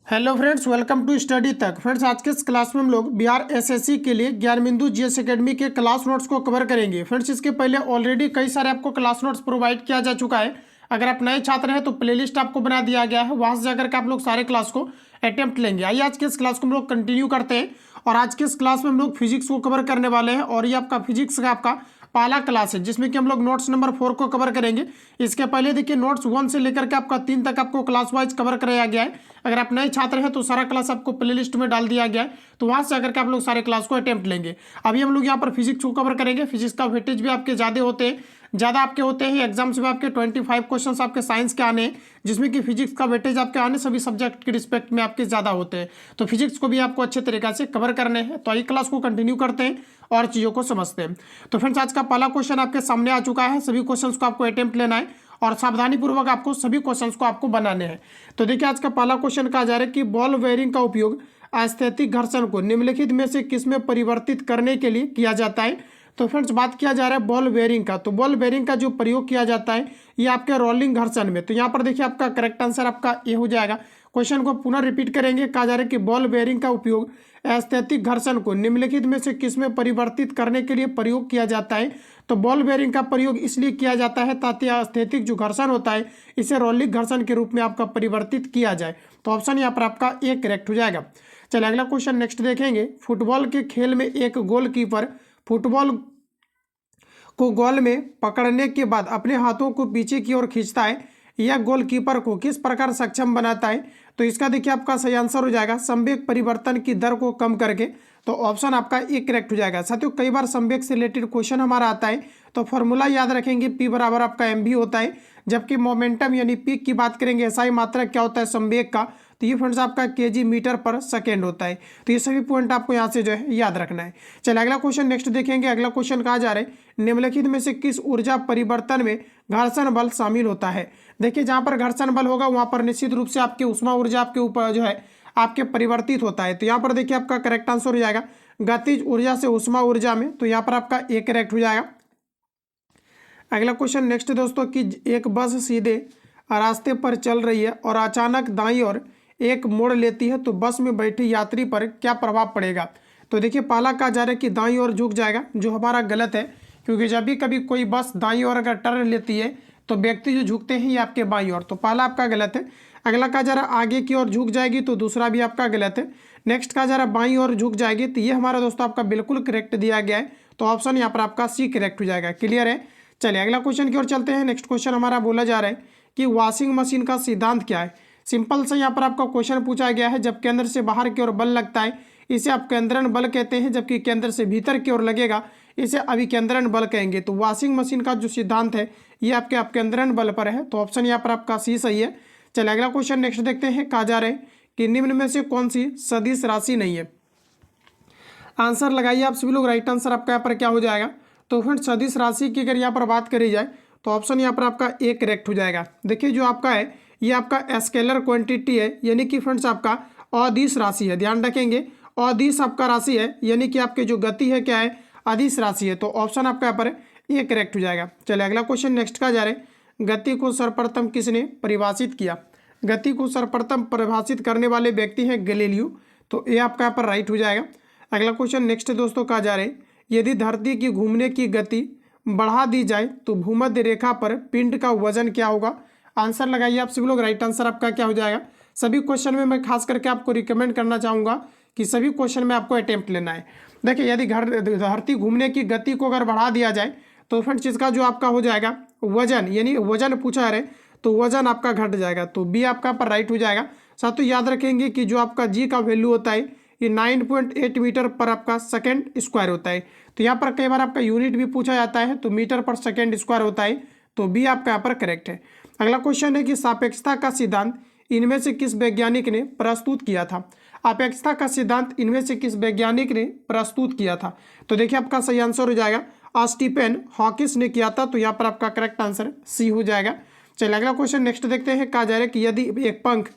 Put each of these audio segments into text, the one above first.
Hello friends, welcome to study Tak. Friends, आज के इस क्लास में हम लोग बिहार एसएससी के लिए ज्ञानबिंदु जीएस एकेडमी के क्लास नोट्स को कवर करेंगे। फ्रेंड्स, इसके पहले ऑलरेडी कई सारे आपको क्लास नोट्स प्रोवाइड किया जा चुका है। अगर आप नए छात्र हैं तो प्लेलिस्ट आपको बना दिया गया है, वहां से जाकर के आप लोग सारे क्लास को अटेम्प्ट लेंगे। आइए आज के इस क्लास को हम लोग कंटिन्यू करते हैं और आज के इस क्लास में हम लोग फिजिक्स को कवर करने वाले हैं और ये आपका फिजिक्स का आपका पहला क्लास है जिसमें कि हम लोग नोट्स नंबर 4 को कवर करेंगे। इसके पहले देखिए नोट्स 1 से लेकर के आपका 3 तक आपको क्लास वाइज कवर कराया गया है। अगर आप नए छात्र हैं तो सारा क्लास आपको प्लेलिस्ट में डाल दिया गया है, तो वहां से आकर के आप लोग सारे क्लास को अटेम्प्ट लेंगे। अभी हम लोग यहाँ पर फिजिक्स को कवर करेंगे। फिजिक्स का वेटेज भी आपके ज़्यादा आपके होते हैं। एग्जाम्स में आपके 25 क्वेश्चन आपके साइंस के आने हैं, जिसमें कि फिजिक्स का वेटेज आपके आने सभी सब्जेक्ट के रिस्पेक्ट में आपके ज़्यादा होते हैं। तो फिजिक्स को भी आपको अच्छे तरीके से कवर करने हैं। तो आइए क्लास को कंटिन्यू करते हैं और चीज़ों को समझते हैं। तो फ्रेंड्स, आज का पहला क्वेश्चन आपके सामने आ चुका है। सभी क्वेश्चंस को आपको अटेम्प्ट लेना है और सावधानीपूर्वक आपको सभी क्वेश्चंस को आपको बनाने हैं। तो देखिए आज का पहला क्वेश्चन कहा जा रहा है कि बॉल बेयरिंग का उपयोग अस्थैतिक घर्षण को निम्नलिखित में से किसमें परिवर्तित करने के लिए किया जाता है। तो फ्रेंड्स, बात किया जा रहा है बॉल बेयरिंग का। तो बॉल बेयरिंग का जो प्रयोग किया जाता है ये आपके रोलिंग घर्षण में। तो यहाँ पर देखिए आपका करेक्ट आंसर आपका ये हो जाएगा। क्वेश्चन को पुनः रिपीट करेंगे। कहा जा रहा है कि बॉल बेयरिंग का उपयोग अस्थैतिक घर्षण को निम्नलिखित में से किसमें परिवर्तित करने के लिए प्रयोग किया जाता है। तो बॉल बेयरिंग का प्रयोग इसलिए किया जाता है ताकि अस्थैतिक जो घर्षण होता है इसे रोलिंग घर्षण के रूप में आपका परिवर्तित किया जाए। तो ऑप्शन यहाँ पर आपका ए करेक्ट हो जाएगा। चलिए अगला क्वेश्चन नेक्स्ट देखेंगे। फुटबॉल के खेल में एक गोलकीपर फुटबॉल को गोल में पकड़ने के बाद अपने हाथों को पीछे की ओर खींचता है। यह गोलकीपर को किस प्रकार सक्षम बनाता है। तो इसका देखिए आपका सही आंसर हो जाएगा संवेग परिवर्तन की दर को कम करके। तो ऑप्शन आपका ए करेक्ट हो जाएगा। साथियों, कई बार संवेग से रिलेटेड क्वेश्चन हमारा आता है, तो फॉर्मूला याद रखेंगे, पी बराबर आपका एम भी होता है, जबकि मोमेंटम यानी पीक की बात करेंगे एसआई मात्रा क्या होता है संवेग का, तो ये फ्रेंड्स आपका केजी मीटर पर सेकेंड होता है। तो ये सभी पॉइंट आपको यहाँ से जो है याद रखना है। चलिए अगला क्वेश्चन नेक्स्ट देखेंगे। अगला क्वेश्चन कहा जा रहा है निम्नलिखित में से किस ऊर्जा परिवर्तन में घर्षण बल शामिल होता है। देखिए जहाँ पर घर्षण बल होगा वहाँ पर निश्चित रूप से आपके उष्मा ऊर्जा आपके ऊपर जो है आपके परिवर्तित होता है। तो यहाँ पर देखिए आपका करेक्ट आंसर हो जाएगा गतिज ऊर्जा से उष्मा ऊर्जा में। तो यहाँ पर आपका ए करेक्ट हो जाएगा। अगला क्वेश्चन नेक्स्ट दोस्तों कि एक बस सीधे रास्ते पर चल रही है और अचानक दाईं ओर एक मोड़ लेती है, तो बस में बैठे यात्री पर क्या प्रभाव पड़ेगा। तो देखिए पहला कहा जा रहा है कि दाईं ओर झुक जाएगा, जो हमारा गलत है, क्योंकि जब भी कभी कोई बस दाईं ओर अगर टर्न लेती है तो व्यक्ति जो झुकते हैं ये आपके बाईं ओर। तो पहला आपका गलत है। अगला कहा जा रहा है आगे की ओर झुक जाएगी, तो दूसरा भी आपका गलत है। नेक्स्ट कहा जा रहा है बाईं ओर झुक जाएगी, तो ये हमारा दोस्तों आपका बिल्कुल करेक्ट दिया गया है। तो ऑप्शन यहाँ पर आपका सी करेक्ट हो जाएगा। क्लियर है। चलिए अगला क्वेश्चन की ओर चलते हैं। नेक्स्ट क्वेश्चन हमारा बोला जा रहा है कि वॉशिंग मशीन का सिद्धांत क्या है। सिंपल से यहाँ पर आपका क्वेश्चन पूछा गया है, जब केंद्र से बाहर की ओर बल लगता है इसे आप केंद्रन बल कहते हैं, जबकि केंद्र से भीतर की ओर लगेगा इसे अभिकेंद्रन बल कहेंगे। तो वॉशिंग मशीन का जो सिद्धांत है ये आपके अपकेंद्रन बल पर है। तो ऑप्शन यहाँ पर आपका सी सही है। चलिए अगला क्वेश्चन नेक्स्ट देखते हैं। कहा जा रहा है कि निम्न में से कौन सी सदिश राशि नहीं है। आंसर लगाइए आप सभी लोग। राइट आंसर आपका यहाँ पर क्या हो जाएगा। तो फ्रेंड्स, सदिश राशि की अगर यहाँ पर बात करी जाए तो ऑप्शन यहाँ पर आपका ए करेक्ट हो जाएगा। देखिए जो आपका है ये आपका स्केलर क्वांटिटी है, यानी कि फ्रेंड्स आपका अदिश राशि है। ध्यान रखेंगे अदिश आपका राशि है, यानी कि आपके जो गति है क्या है अदिश राशि है। तो ऑप्शन आपका यहाँ पर ए करेक्ट हो जाएगा। चलिए अगला क्वेश्चन नेक्स्ट का जा रहे हैं। गति को सर्वप्रथम किसने परिभाषित किया। गति को सर्वप्रथम परिभाषित करने वाले व्यक्ति हैं गैलीलियो। तो ये आपका यहाँ पर राइट हो जाएगा। अगला क्वेश्चन नेक्स्ट दोस्तों कहा जा रहे हैं यदि धरती की घूमने की गति बढ़ा दी जाए तो भूमध्य रेखा पर पिंड का वजन क्या होगा। आंसर लगाइए आप सभी लोग। राइट आंसर आपका क्या हो जाएगा। सभी क्वेश्चन में मैं खास करके आपको रिकमेंड करना चाहूँगा कि सभी क्वेश्चन में आपको अटेम्प्ट लेना है। देखिए यदि धरती घूमने की गति को अगर बढ़ा दिया जाए तो फ्रेंड्स इसका जो आपका हो जाएगा वजन, यानी वजन पूछा है तो वजन आपका घट जाएगा। तो बी आपका पर राइट हो जाएगा। साथ ही याद रखेंगे कि जो आपका जी का वैल्यू होता है ये 9.8 मीटर पर आपका सेकेंड स्क्वायर होता है। तो यहाँ पर कई बार आपका यूनिट भी पूछा जाता है, तो मीटर पर सेकेंड स्क्वायर होता है। तो बी आपका यहाँ पर करेक्ट है। अगला क्वेश्चन है कि सापेक्षता का सिद्धांत इनमें से किस वैज्ञानिक ने प्रस्तुत किया था। अपेक्षता का सिद्धांत इनमें से किस वैज्ञानिक ने प्रस्तुत किया था। तो देखिए आपका सही आंसर हो जाएगा स्टीफन हॉकिंस ने किया था। तो यहाँ पर आपका करेक्ट आंसर सी हो जाएगा। चलिए अगला क्वेश्चन नेक्स्ट देखते हैं। कहा जा रहा है कि यदि एक पंख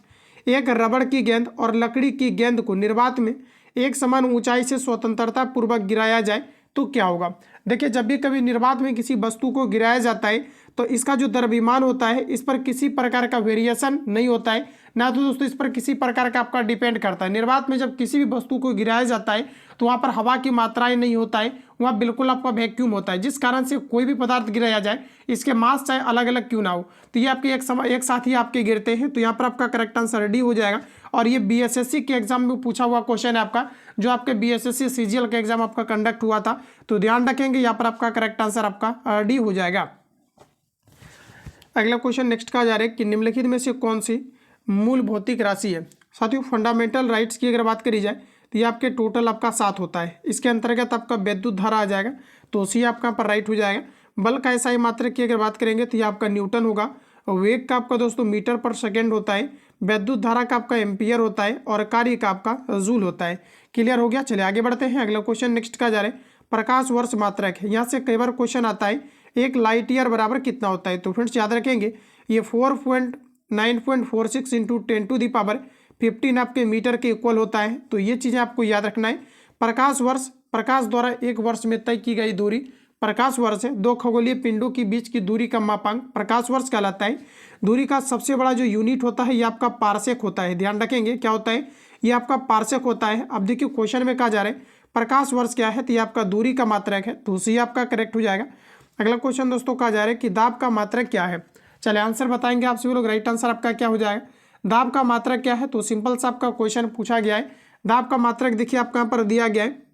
एक रबड़ की गेंद और लकड़ी की गेंद को निर्वात में एक समान ऊंचाई से स्वतंत्रता पूर्वक गिराया जाए तो क्या होगा। देखिए जब भी कभी निर्वात में किसी वस्तु को गिराया जाता है तो इसका जो द्रव्यमान होता है इस पर किसी प्रकार का वेरिएशन नहीं होता है, ना तो दोस्तों इस पर किसी प्रकार का आपका डिपेंड करता है। निर्वात में जब किसी भी वस्तु को गिराया जाता है तो वहाँ पर हवा की मात्राएं नहीं होता है, वहाँ बिल्कुल आपका वैक्यूम होता है, जिस कारण से कोई भी पदार्थ गिराया जाए इसके मास चाहे अलग अलग क्यों ना हो तो ये आपके एक साथ ही आपके गिरते हैं। तो यहाँ पर आपका करेक्ट आंसर डी हो जाएगा। और ये बीएसएससी के एग्जाम में पूछा हुआ क्वेश्चन है आपका, जो आपके बीएसएससी सीजीएल का एग्जाम आपका कंडक्ट हुआ था। तो ध्यान रखेंगे यहाँ पर आपका करेक्ट आंसर आपका डी हो जाएगा। अगला क्वेश्चन नेक्स्ट कहा जा रहा है कि निम्नलिखित में से कौन सी मूल भौतिक राशि है। साथियों फंडामेंटल राइट्स की अगर बात करी जाए तो ये आपके टोटल आपका 7 होता है। इसके अंतर्गत आपका विद्युत धारा आ जाएगा, तो सी आपका यहाँ पर राइट हो जाएगा। बल का एसआई मात्रक की अगर बात करेंगे तो ये आपका न्यूटन होगा। वेग का आपका दोस्तों मीटर पर सेकेंड होता है। विद्युत धारा का आपका एम्पियर होता है और कार्य का आपका जूल होता है। क्लियर हो गया। चलिए आगे बढ़ते हैं। अगला क्वेश्चन नेक्स्ट का जा रहा है प्रकाश वर्ष मात्रक है। यहाँ से कई बार क्वेश्चन आता है एक लाइट ईयर बराबर कितना होता है। तो फ्रेंड्स याद रखेंगे ये 4.946 इंटू 10⁻15 आपके मीटर के इक्वल होता है। तो ये चीज़ें आपको याद रखना है। प्रकाश वर्ष प्रकाश द्वारा एक वर्ष में तय की गई दूरी प्रकाश वर्ष है। दो खगोलीय पिंडों के बीच की दूरी का मापांक प्रकाश वर्ष कहलाता है। दूरी का सबसे बड़ा जो यूनिट होता है ये आपका पारसेक होता है। ध्यान रखेंगे क्या होता है, ये आपका पारसेक होता है। अब देखिए क्वेश्चन में कहा जा रहा है प्रकाश वर्ष क्या है, तो ये आपका दूरी का मात्रक है, तो सी आपका करेक्ट हो जाएगा। अगला क्वेश्चन दोस्तों कहा जा रहा है कि दाब का मात्रक क्या है। चले आंसर बताएंगे आप सभी लोग। राइट आंसर आपका क्या हो जाएगा, दाब का मात्रक क्या है। तो सिंपल सा आपका क्वेश्चन पूछा गया है। दाब का मात्रक देखिए आपका यहाँ पर दिया गया है।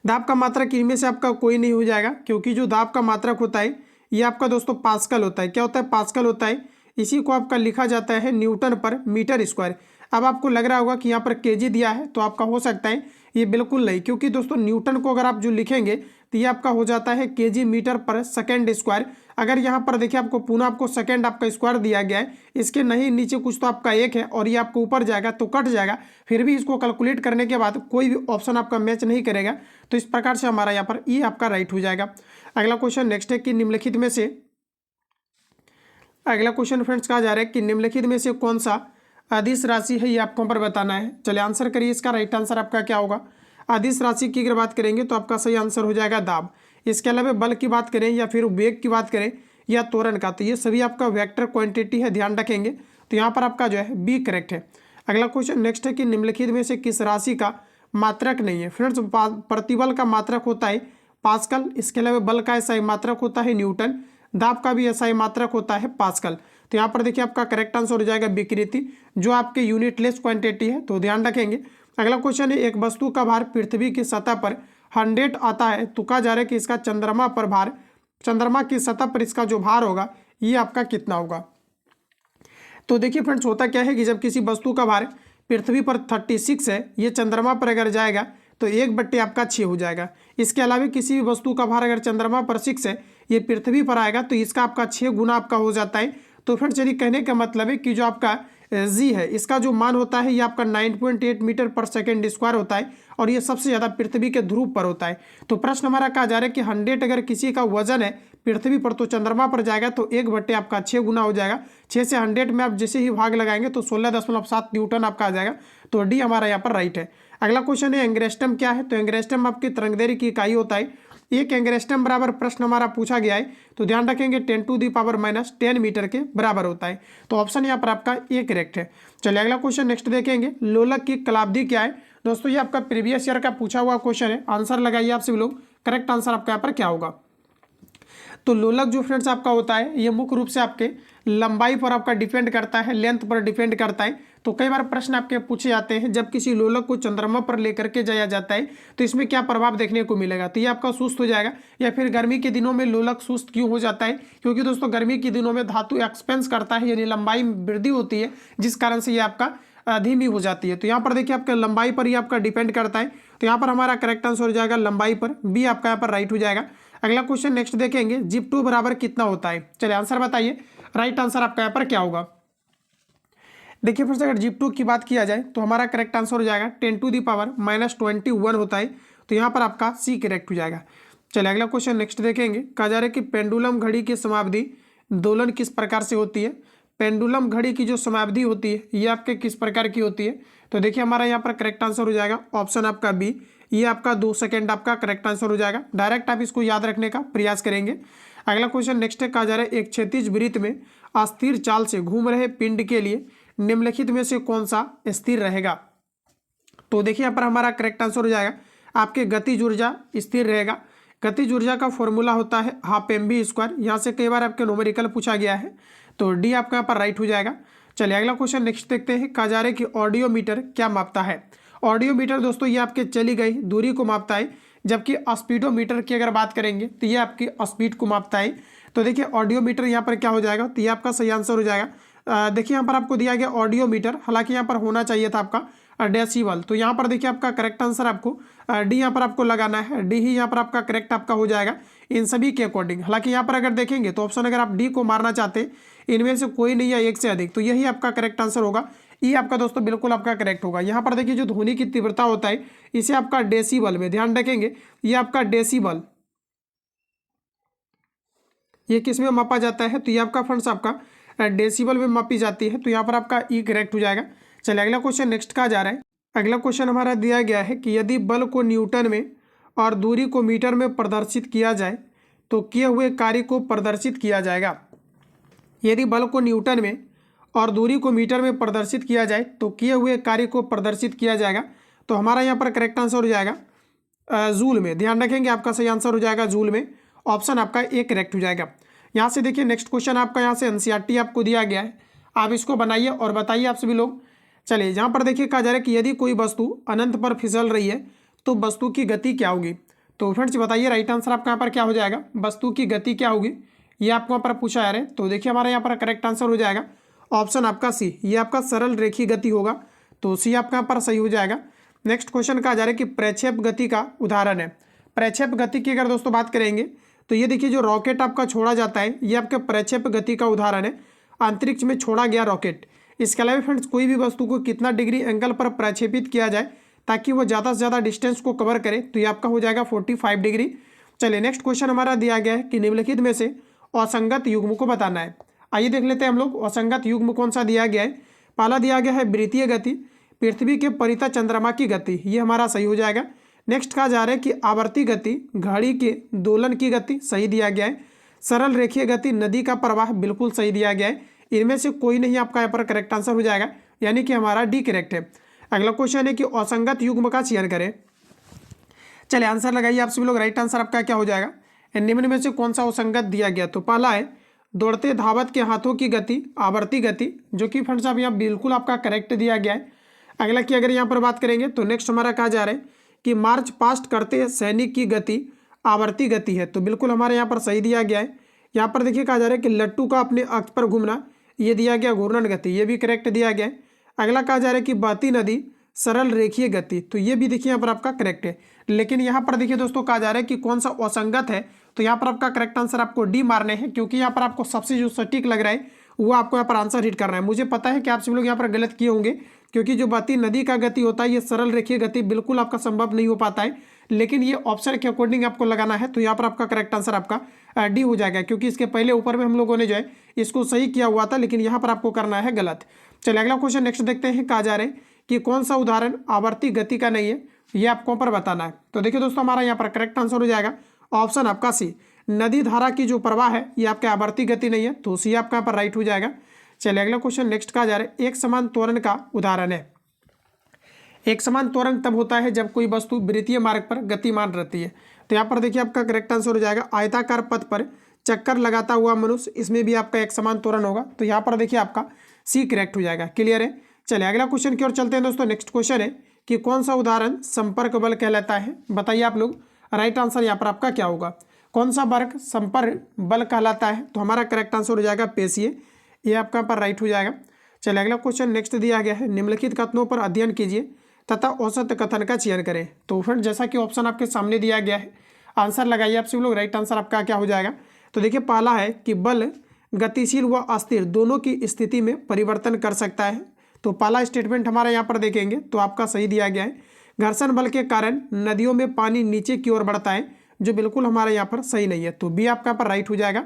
दाब का मात्रक इनमें से आपका कोई नहीं हो जाएगा, क्योंकि जो दाब का मात्रक होता है ये आपका दोस्तों पास्कल होता है। क्या होता है, पास्कल होता है। इसी को आपका लिखा जाता है न्यूटन पर मीटर स्क्वायर। अब आपको लग रहा होगा कि यहाँ पर केजी दिया है, तो आपका हो सकता है ये बिल्कुल नहीं, क्योंकि दोस्तों न्यूटन को अगर आप जो लिखेंगे तो ये आपका हो जाता है केजी मीटर पर सेकेंड स्क्वायर। अगर यहाँ पर देखिए आपको पुनः आपको सेकेंड आपका स्क्वायर दिया गया है, इसके नहीं नीचे कुछ तो आपका एक है और ये आपको ऊपर जाएगा तो कट जाएगा। फिर भी इसको कैलकुलेट करने के बाद कोई भी ऑप्शन आपका मैच नहीं करेगा। तो इस प्रकार से हमारा यहाँ पर ये आपका राइट हो जाएगा। अगला क्वेश्चन नेक्स्ट है कि निम्नलिखित में से अगला क्वेश्चन फ्रेंड्स कहा जा रहा है कि निम्नलिखित में से कौन सा अदिश राशि है, ये आपको यहाँ पर बताना है। चलिए आंसर करिए। इसका राइट आंसर आपका क्या होगा। अदिश राशि की अगर बात करेंगे तो आपका सही आंसर हो जाएगा दाब। इसके अलावा बल की बात करें या फिर वेग की बात करें या त्वरण का, तो ये सभी आपका वेक्टर क्वांटिटी है, ध्यान रखेंगे। तो यहाँ पर आपका जो है बी करेक्ट है। अगला क्वेश्चन नेक्स्ट है कि निम्नलिखित में से किस राशि का मात्रक नहीं है। फ्रेंड्स प्रतिबल का मात्रक होता है पास्कल। इसके अलावा बल का एसआई मात्रक होता है न्यूटन। दाब का भी एसआई मात्रक होता है पास्कल। तो यहाँ पर देखिए आपका करेक्ट आंसर हो जाएगा विकृति, जो आपके यूनिटलेस क्वांटिटी है, तो ध्यान रखेंगे। अगला क्वेश्चन है एक वस्तु का भार पृथ्वी की सतह पर 100 आता है, तो कहा जा रहा है कि इसका चंद्रमा पर भार, चंद्रमा की सतह पर इसका जो भार होगा ये आपका कितना होगा। तो देखिए फ्रेंड्स होता क्या है कि जब किसी वस्तु का भार पृथ्वी पर 36 है, ये चंद्रमा पर अगर जाएगा तो 1/6 आपका 6 हो जाएगा। इसके अलावा किसी भी वस्तु का भार अगर चंद्रमा पर 6 है, ये पृथ्वी पर आएगा तो इसका आपका 6 गुना आपका हो जाता है। तो फ्रेंड्स यदि कहने का मतलब है कि जो आपका जी है इसका जो मान होता है ये आपका 9.8 मीटर पर सेकेंड स्क्वायर होता है और ये सबसे ज़्यादा पृथ्वी के ध्रुव पर होता है। तो प्रश्न हमारा कहा जा रहा है कि 100 अगर किसी का वजन है पृथ्वी पर तो चंद्रमा पर जाएगा तो 1/6 आपका 6 गुना हो जाएगा। 6 से 100 में आप जैसे ही भाग लगाएंगे तो 16.7 न्यूटन आपका आ जाएगा। तो डी हमारा यहाँ पर राइट है। अगला क्वेश्चन है एंग्रेस्टम क्या है। तो एंग्रेस्टम आपकी तरंगदैर्घ्य की इकाई होता है। एक एंग्रेस्टम बराबर प्रश्न हमारा पूछा गया है, तो ध्यान रखेंगे 10⁻⁻10 मीटर के बराबर होता है। तो ऑप्शन यहाँ पर आपका ए करेक्ट है। चलिए अगला क्वेश्चन नेक्स्ट देखेंगे लोलक की कालावधि क्या है। दोस्तों ये आपका प्रीवियस ईयर का पूछा हुआ क्वेश्चन है। आंसर लगाइए आप सभी लोग। करेक्ट आंसर आपका यहाँ पर क्या होगा। तो लोलक जो फ्रेंड्स आपका होता है ये मुख्य रूप से आपके लंबाई पर आपका डिपेंड करता है, लेंथ पर डिपेंड करता है। तो कई बार प्रश्न आपके पूछे जाते हैं जब किसी लोलक को चंद्रमा पर लेकर के जाया जाता है तो इसमें क्या प्रभाव देखने को मिलेगा। तो ये आपका सुस्त हो जाएगा, या फिर गर्मी के दिनों में लोलक सुस्त क्यों हो जाता है, क्योंकि दोस्तों गर्मी के दिनों में धातु एक्सपेंस करता है, यानी लंबाई में वृद्धि होती है, जिस कारण से ये आपका धीमी हो जाती है। तो यहाँ पर देखिए आपका लंबाई पर ही आपका डिपेंड करता है। तो यहाँ पर हमारा करेक्ट आंसर हो जाएगा लंबाई पर, बी आपका यहाँ पर राइट हो जाएगा। अगला क्वेश्चन नेक्स्ट देखेंगे G2 बराबर कितना होता है। चलिए आंसर बताइए। राइट आंसर आपका यहाँ पर क्या होगा। देखिए फ्रेंड्स अगर G2 की बात किया जाए तो हमारा करेक्ट आंसर हो जाएगा 10⁻⁻21 होता है। तो यहाँ पर आपका सी करेक्ट हो जाएगा। चलिए अगला क्वेश्चन नेक्स्ट देखेंगे। कहा जा रहा है कि पेंडुलम घड़ी की समावधि दोलन किस प्रकार से होती है। पेंडुलम घड़ी की जो समावधि होती है ये आपके किस प्रकार की होती है। तो देखिए हमारा यहाँ पर करेक्ट आंसर हो जाएगा ऑप्शन आपका बी, ये आपका 2 सेकेंड आपका करेक्ट आंसर हो जाएगा। डायरेक्ट आप इसको याद रखने का प्रयास करेंगे। अगला क्वेश्चन नेक्स्ट है। कहा जा रहा है एक क्षैतिज वृत्त में अस्थिर चाल से घूम रहे पिंड के लिए निम्नलिखित में से कौन सा स्थिर रहेगा। तो देखिए यहाँ पर हमारा करेक्ट आंसर हो जाएगा आपके गतिज ऊर्जा स्थिर रहेगा। गतिज ऊर्जा का फॉर्मूला होता है हाफ mv²। यहाँ से कई बार आपके न्यूमेरिकल पूछा गया है, तो डी आपका यहाँ पर राइट हो जाएगा। चलिए अगला क्वेश्चन नेक्स्ट देखते हैं। कहा जा रहा है कि ऑडियोमीटर क्या मापता है। ऑडियोमीटर दोस्तों ये आपके चली गई दूरी को मापता है, जबकि स्पीडोमीटर की अगर बात करेंगे तो ये आपकी स्पीड को मापता है। तो देखिए ऑडियोमीटर यहाँ पर क्या हो जाएगा, तो ये आपका सही आंसर हो जाएगा। देखिए यहाँ पर आपको दिया गया ऑडियोमीटर, हालांकि यहाँ पर होना चाहिए था आपका डेसिबल। तो यहाँ पर देखिए आपका करेक्ट आंसर आपको डी यहाँ पर आपको लगाना है। डी ही यहाँ पर आपका करेक्ट आपका हो जाएगा इन सभी के अकॉर्डिंग। हालांकि यहाँ पर अगर देखेंगे तो ऑप्शन अगर आप डी को मारना चाहते हैं, इनमें से कोई नहीं है एक से अधिक, तो यही आपका करेक्ट आंसर होगा। ये आपका दोस्तों बिल्कुल आपका करेक्ट होगा। यहाँ पर देखिए जो ध्वनि की तीव्रता होता है इसे आपका डेसिबल में ध्यान रखेंगे, ये आपका डेसिबल ये किस में मापा जाता है, तो ये आपका फ्रेंड्स आपका डेसिबल में मापी जाती है। तो यहाँ पर आपका ई करेक्ट हो जाएगा। चलिए अगला क्वेश्चन नेक्स्ट का जा रहा है। अगला क्वेश्चन हमारा दिया गया है कि यदि बल को न्यूटन में और दूरी को मीटर में प्रदर्शित किया जाए तो किए हुए कार्य को प्रदर्शित किया जाएगा। यदि बल को न्यूटन में और दूरी को मीटर में प्रदर्शित किया जाए तो किए हुए कार्य को प्रदर्शित किया जाएगा। तो हमारा यहाँ पर करेक्ट आंसर हो जाएगा जूल में। ध्यान रखेंगे आपका सही आंसर हो जाएगा जूल में। ऑप्शन आपका ए करेक्ट हो जाएगा। यहाँ से देखिए नेक्स्ट क्वेश्चन आपका यहाँ से एनसीईआरटी आपको दिया गया है, आप इसको बनाइए और बताइए आप सभी लोग। चलिए यहाँ पर देखिए कहा जा रहा है कि यदि कोई वस्तु अनंत पर फिसल रही है तो वस्तु की गति क्या होगी। तो फ्रेंड्स बताइए राइट आंसर आपका यहाँ पर क्या हो जाएगा, वस्तु की गति क्या होगी, ये आपको यहाँ पर पूछा जा रहा है। तो देखिए हमारा यहाँ पर करेक्ट आंसर हो जाएगा ऑप्शन आपका सी, ये आपका सरल रेखीय गति होगा। तो सी आपका यहाँ पर सही हो जाएगा। नेक्स्ट क्वेश्चन कहा जा रहा है कि प्रक्षेप गति का उदाहरण है। प्रक्षेप गति की अगर दोस्तों बात करेंगे तो ये देखिए जो रॉकेट आपका छोड़ा जाता है ये आपके प्रक्षेप गति का उदाहरण है, अंतरिक्ष में छोड़ा गया रॉकेट। इसके अलावा फ्रेंड्स कोई भी वस्तु को कितना डिग्री एंगल पर प्रक्षेपित किया जाए ताकि वो ज़्यादा से ज़्यादा डिस्टेंस को कवर करे, तो ये आपका हो जाएगा 45 डिग्री। चलिए नेक्स्ट क्वेश्चन हमारा दिया गया है कि निम्नलिखित में से असंगत युग्म को बताना है। आइए देख लेते हैं हम लोग असंगत युग्म कौन सा दिया गया है। पहला दिया गया है वृत्तीय गति, पृथ्वी के परितः चंद्रमा की गति, ये हमारा सही हो जाएगा। नेक्स्ट कहा जा रहा है कि आवर्ती गति, घड़ी के दोलन की गति, सही दिया गया है। सरल रेखीय गति, नदी का प्रवाह, बिल्कुल सही दिया गया है। इनमें से कोई नहीं आपका यहाँ पर करेक्ट आंसर हो जाएगा, यानी कि हमारा डी करेक्ट है। अगला क्वेश्चन है कि असंगत युग्म का चयन करें। चलिए आंसर लगाइए आप सभी लोग। राइट आंसर आपका क्या हो जाएगा, निम्न में से कौन सा असंगत दिया गया। तो पहला है दौड़ते धावत के हाथों की गति, आवर्ती गति, जो कि फ्रेंड्स आप यहाँ बिल्कुल आपका करेक्ट दिया गया है। अगला की अगर यहाँ पर बात करेंगे तो नेक्स्ट हमारा कहा जा रहा है कि मार्च पास्ट करते सैनिक की गति आवर्ती गति है, तो बिल्कुल हमारे यहाँ पर सही दिया गया है। यहाँ पर देखिए कहा जा रहा है कि लट्टू का अपने अक्ष पर घूमना, ये दिया गया घूर्णन गति, ये भी करेक्ट दिया गया है। अगला कहा जा रहा है कि बहती नदी सरल रेखीय गति, तो ये भी देखिए यहाँ पर आपका करेक्ट है। लेकिन यहाँ पर देखिए दोस्तों कहा जा रहा है कि कौन सा असंगत है, तो यहाँ पर आपका करेक्ट आंसर आपको डी मारने हैं, क्योंकि यहाँ पर आपको सबसे जो सटीक लग रहा है वो आपको यहाँ पर आंसर हिट करना है। मुझे पता है कि आप सभी लोग यहाँ पर गलत किए होंगे, क्योंकि जो बहती नदी का गति होता है ये सरल रेखीय गति बिल्कुल आपका संभव नहीं हो पाता है, लेकिन ये ऑप्शन के अकॉर्डिंग आपको लगाना है। तो यहाँ पर आपका करेक्ट आंसर आपका डी हो जाएगा, क्योंकि इसके पहले ऊपर में हम लोगों ने जो है इसको सही किया हुआ था, लेकिन यहाँ पर आपको करना है गलत। चलिए अगला क्वेश्चन नेक्स्ट देखते हैं। कहा जा रहा है कि कौन सा उदाहरण आवर्ती गति का नहीं है, ये आपको पर बताना है। तो देखिए दोस्तों हमारा यहाँ पर करेक्ट आंसर हो जाएगा ऑप्शन आपका सी, नदी धारा की जो प्रवाह है ये आपके आवर्ती गति नहीं है, तो सी आपका यहाँ पर राइट हो जाएगा। चलिए अगला क्वेश्चन नेक्स्ट कहा जा रहा है एक समान त्वरण का उदाहरण है। एक समान त्वरण तब होता है जब कोई वस्तु वृत्तीय मार्ग पर गतिमान रहती है। तो यहाँ पर देखिए आपका करेक्ट आंसर हो जाएगा आयताकार पथ पर चक्कर लगाता हुआ मनुष्य, इसमें भी आपका एक समान त्वरण होगा। तो यहाँ पर देखिए आपका सी करेक्ट हो जाएगा। क्लियर है। चलिए अगला क्वेश्चन की ओर चलते हैं दोस्तों। नेक्स्ट क्वेश्चन है कि कौन सा उदाहरण संपर्क बल कहलाता है, बताइए आप लोग। राइट आंसर यहाँ पर आपका क्या होगा, कौन सा वर्ग संपर्क बल कहलाता है। तो हमारा करेक्ट आंसर हो जाएगा पेशिये, ये आपका पर राइट हो जाएगा। चलिए अगला क्वेश्चन नेक्स्ट दिया गया है निम्नलिखित कथनों पर अध्ययन कीजिए तथा औसत कथन का चयन करें। तो फ्रेंड जैसा कि ऑप्शन आपके सामने दिया गया है, आंसर लगाइए आप सभी लोग। राइट आंसर आपका क्या हो जाएगा। तो देखिए पहला है कि बल गतिशील व अस्थिर दोनों की स्थिति में परिवर्तन कर सकता है। तो पहला स्टेटमेंट हमारा यहाँ पर देखेंगे तो आपका सही दिया गया है। घर्षण बल के कारण नदियों में पानी नीचे की ओर बढ़ता है, जो बिल्कुल हमारे यहाँ पर सही नहीं है, तो बी आपका पर राइट हो जाएगा।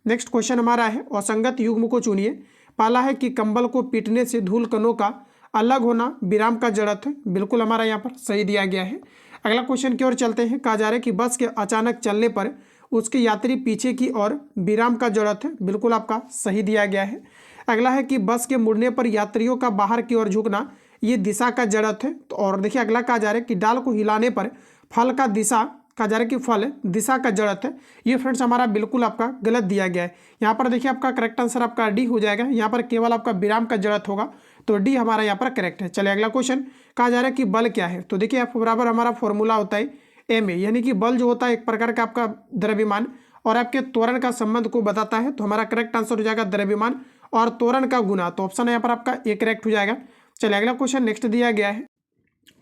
नेक्स्ट क्वेश्चन हमारा है असंगत युग्म को चुनिए। पहला है कि कंबल को पीटने से धूल कणों का अलग होना विराम का जड़त्व, बिल्कुल हमारा यहाँ पर सही दिया गया है। अगला क्वेश्चन की ओर चलते हैं। कहा जा रहा है कि बस के अचानक चलने पर उसके यात्री पीछे की ओर विराम का जड़त्व, बिल्कुल आपका सही दिया गया है। अगला है कि बस के मुड़ने पर यात्रियों का बाहर की ओर झुकना, ये दिशा का जड़त्व है। तो और देखिए अगला कहा जा रहा है कि डाल को हिलाने पर फल का दिशा, कहा जा रहा है कि फल दिशा का जड़त्व है। ये फ्रेंड्स हमारा बिल्कुल आपका गलत दिया गया है। यहाँ पर देखिए आपका करेक्ट आंसर आपका डी हो जाएगा। यहाँ पर केवल आपका विराम का जड़त्व होगा, तो डी हमारा यहाँ पर करेक्ट है। चलिए अगला क्वेश्चन, कहा जा रहा है कि बल क्या है। तो देखिए F बराबर हमारा फॉर्मूला होता है एम ए, यानी कि बल जो होता है एक प्रकार का आपका द्रव्यमान और आपके त्वरण का संबंध को बताता है। तो हमारा करेक्ट आंसर हो जाएगा द्रव्यमान और त्वरण का गुना। तो ऑप्शन यहाँ पर आपका ए करेक्ट हो जाएगा। चलिए अगला क्वेश्चन नेक्स्ट दिया गया है।